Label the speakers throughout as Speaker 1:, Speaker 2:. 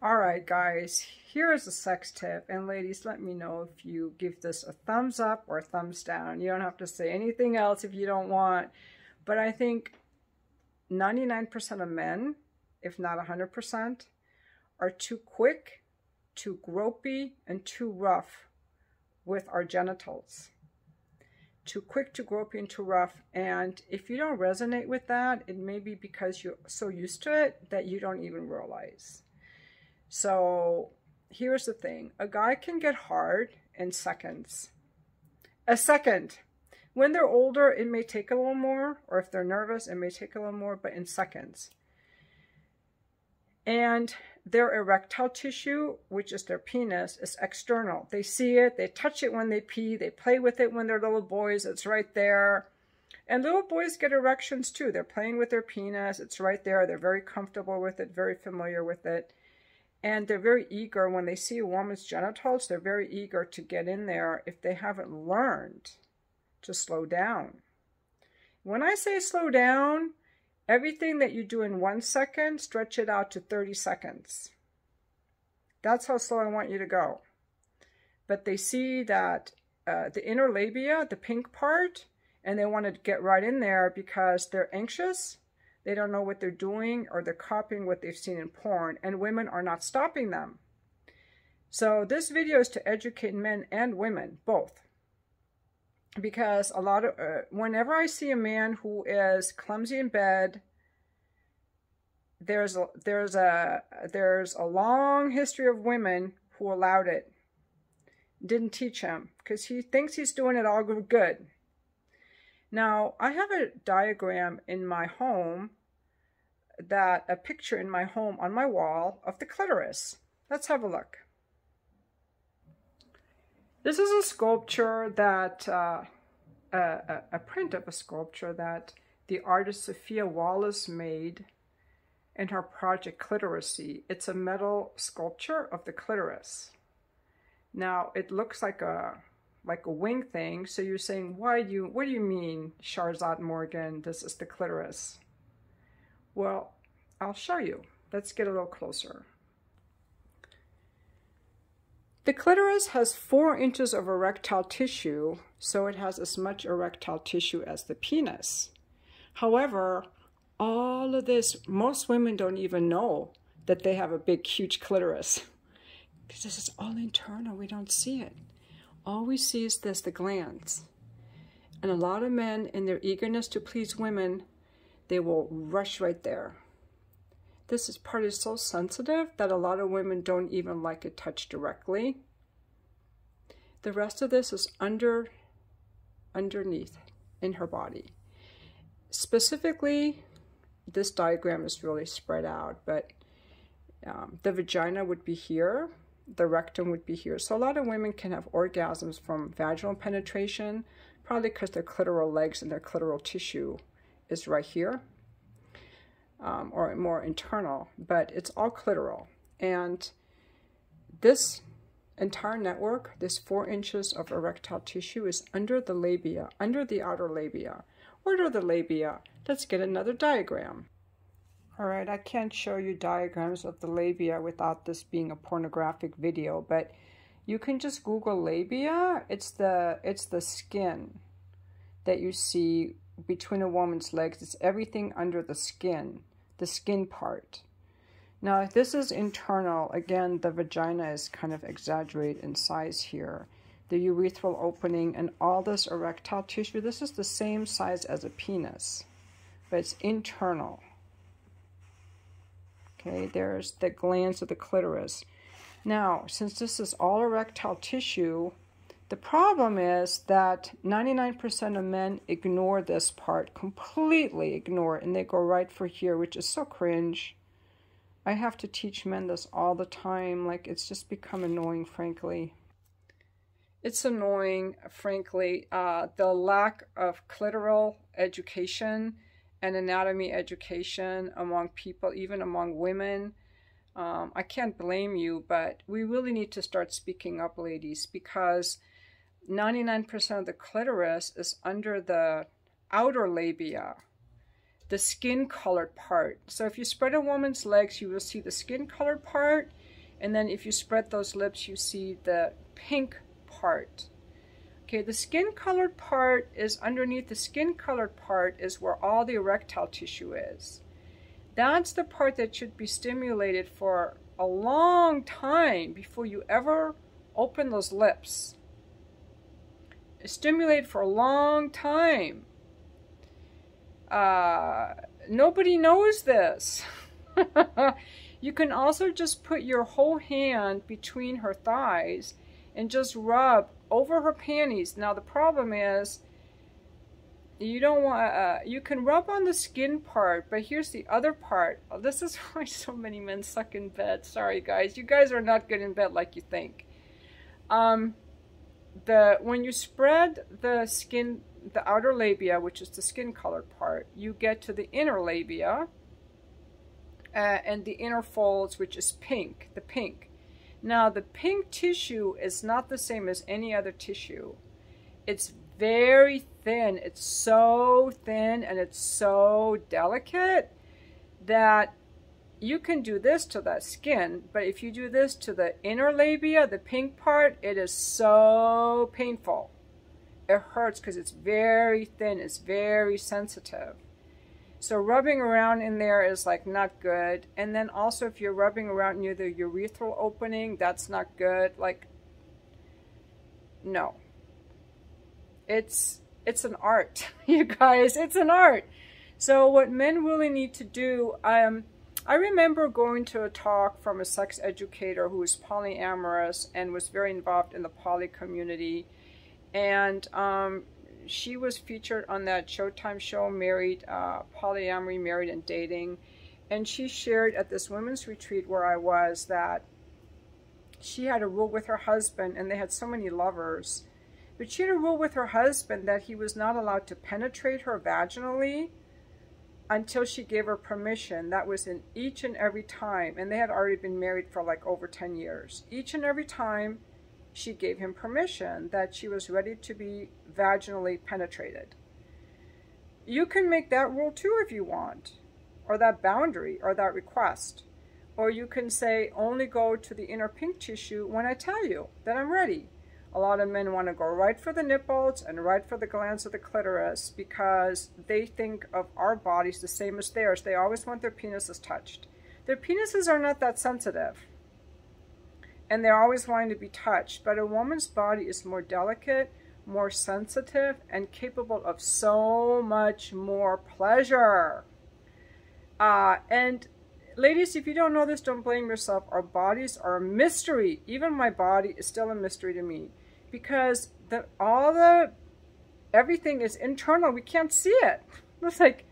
Speaker 1: All right, guys, here is a sex tip. And ladies, let me know if you give this a thumbs up or a thumbs down. You don't have to say anything else if you don't want. But I think 99% of men, if not 100%, are too quick, too gropey, and too rough with our genitals. Too quick, too gropey, and too rough. And if you don't resonate with that, it may be because you're so used to it that you don't even realize. So here's the thing. A guy can get hard in seconds. A second. When they're older, it may take a little more, or if they're nervous, it may take a little more, but in seconds. And their erectile tissue, which is their penis, is external. They see it, they touch it when they pee, they play with it when they're little boys, it's right there. And little boys get erections too. They're playing with their penis, it's right there. They're very comfortable with it, very familiar with it. And they're very eager when they see a woman's genitals, they're very eager to get in there if they haven't learned to slow down. When I say slow down, everything that you do in 1 second, stretch it out to 30 seconds. That's how slow I want you to go. But they see that the inner labia, the pink part, and they want to get right in there because they're anxious. They don't know what they're doing, or they're copying what they've seen in porn, and women are not stopping them. So this video is to educate men and women, both. Because a lot of, whenever I see a man who is clumsy in bed, there's a long history of women who allowed it, didn't teach him, because he thinks he's doing it all good. Now, I have a diagram in my home, a picture in my home on my wall of the clitoris. Let's have a look. This is a sculpture that, a print of a sculpture that the artist Sophia Wallace made in her project Clitoracy. It's a metal sculpture of the clitoris. Now, it looks like a wing thing, so you're saying, what do you mean, Sharzad Morgan, this is the clitoris? Well, I'll show you. Let's get a little closer. The clitoris has 4 inches of erectile tissue, so it has as much erectile tissue as the penis. However, all of this, most women don't even know that they have a big, huge clitoris. Because this is all internal, we don't see it. All we see is this, the glands. And a lot of men, in their eagerness to please women, they will rush right there. This part is so sensitive that a lot of women don't even like it touched directly. The rest of this is underneath in her body. Specifically, this diagram is really spread out, but the vagina would be here. The rectum would be here. So a lot of women can have orgasms from vaginal penetration, probably because their clitoral legs and their clitoral tissue is right here, or more internal, but it's all clitoral. And this entire network, this 4 inches of erectile tissue, is under the labia, under the outer labia. What are the labia? Let's get another diagram. All right, I can't show you diagrams of the labia without this being a pornographic video, but you can just Google labia. It's the skin that you see between a woman's legs. It's everything under the skin part. Now, if this is internal, again, the vagina is kind of exaggerated in size here. The urethral opening and all this erectile tissue, this is the same size as a penis, but it's internal. Okay, there's the glands of the clitoris. Now, since this is all erectile tissue, the problem is that 99% of men ignore this part, completely ignore it, and they go right for here, which is so cringe. I have to teach men this all the time. Like, it's just become annoying, frankly. It's annoying, frankly, the lack of clitoral education and anatomy education among people, even among women. I can't blame you, but we really need to start speaking up, ladies, because 99% of the clitoris is under the outer labia, the skin-colored part. So if you spread a woman's legs, you will see the skin-colored part, And then if you spread those lips, you see the pink part. Okay, the skin-colored part is underneath. The skin-colored part is where all the erectile tissue is. That's the part that should be stimulated for a long time before you ever open those lips. Stimulate for a long time. Nobody knows this. You can also just put your whole hand between her thighs and just rub over her panties. Now the problem is, you don't want, you can rub on the skin part, but here's the other part. Oh, this is why so many men suck in bed. Sorry guys, you guys are not good in bed like you think. When you spread the skin, the outer labia, which is the skin colored part, you get to the inner labia and the inner folds, which is pink, the pink. Now the pink tissue is not the same as any other tissue. It's very thin. It's so thin and it's so delicate that you can do this to that skin, but if you do this to the inner labia, the pink part, it is so painful. It hurts because it's very thin, it's very sensitive. So rubbing around in there is like not good. And then also if you're rubbing around near the urethral opening, that's not good. Like, no. It's an art, you guys, it's an art. So what men really need to do, I remember going to a talk from a sex educator who was polyamorous and was very involved in the poly community. And she was featured on that Showtime show, Married, Polyamory, Married and Dating. And she shared at this women's retreat where I was that she had a rule with her husband, and they had so many lovers. But she had a rule with her husband that he was not allowed to penetrate her vaginally until she gave her permission. That was in each and every time. And they had already been married for like over 10 years. Each and every time she gave him permission that she was ready to be vaginally penetrated. You can make that rule too if you want, or that boundary, or that request. Or you can say, only go to the inner pink tissue when I tell you that I'm ready. A lot of men want to go right for the nipples and right for the glands of the clitoris because they think of our bodies the same as theirs. They always want their penises touched. Their penises are not that sensitive, and they're always wanting to be touched. But a woman's body is more delicate, more sensitive, and capable of so much more pleasure. And ladies, if you don't know this, don't blame yourself. Our bodies are a mystery. Even my body is still a mystery to me because everything is internal. We can't see it. It's like,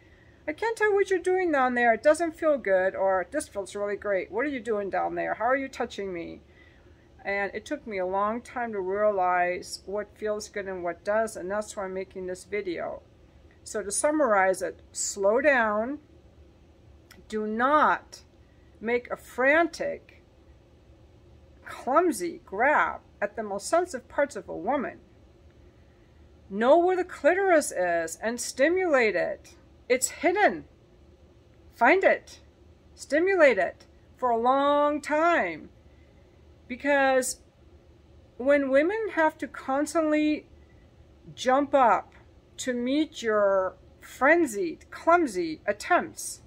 Speaker 1: I can't tell what you're doing down there. It doesn't feel good, or this feels really great. What are you doing down there? How are you touching me? And it took me a long time to realize what feels good and what does, and that's why I'm making this video. So to summarize it, slow down. Do not make a frantic, clumsy grab at the most sensitive parts of a woman. Know where the clitoris is and stimulate it. It's hidden. Find it. Stimulate it for a long time. Because when women have to constantly jump up to meet your frenzied, clumsy attempts,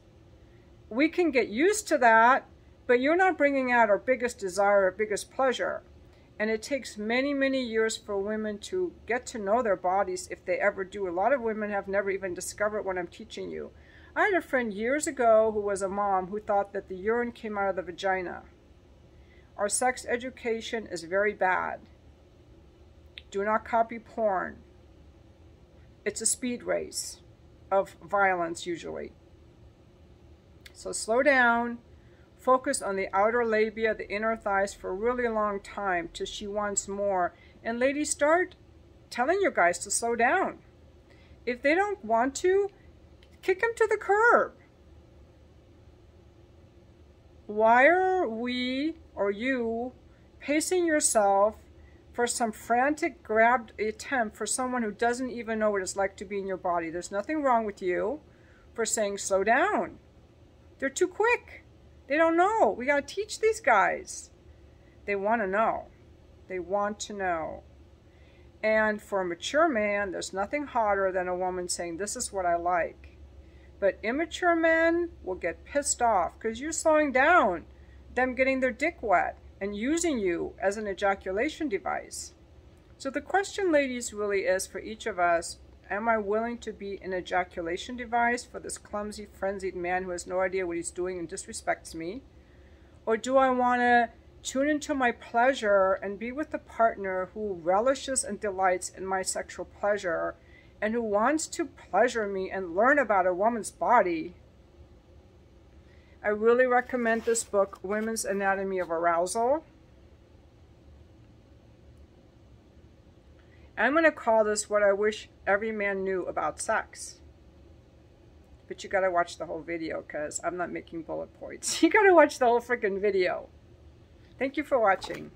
Speaker 1: we can get used to that, but you're not bringing out our biggest desire, our biggest pleasure. And it takes many, many years for women to get to know their bodies, if they ever do. A lot of women have never even discovered what I'm teaching you. I had a friend years ago who was a mom who thought that the urine came out of the vagina. Our sex education is very bad. Do not copy porn. It's a speed race of violence usually. So slow down, focus on the outer labia, the inner thighs for a really long time till she wants more. And ladies, start telling your guys to slow down. If they don't want to, kick them to the curb. Why are we, or you, pacing yourself for some frantic grabbed attempt for someone who doesn't even know what it's like to be in your body? There's nothing wrong with you for saying slow down. They're too quick. They don't know. We got to teach these guys. They want to know. They want to know. And for a mature man, there's nothing hotter than a woman saying, this is what I like. But immature men will get pissed off because you're slowing down them getting their dick wet and using you as an ejaculation device. So the question, ladies, really is for each of us, am I willing to be an ejaculation device for this clumsy, frenzied man who has no idea what he's doing and disrespects me? Or do I want to tune into my pleasure and be with a partner who relishes and delights in my sexual pleasure and who wants to pleasure me and learn about a woman's body? I really recommend this book, Women's Anatomy of Arousal. I'm going to call this What I Wish Every Man Knew About Sex. But you got to watch the whole video because I'm not making bullet points. You got to watch the whole freaking video. Thank you for watching.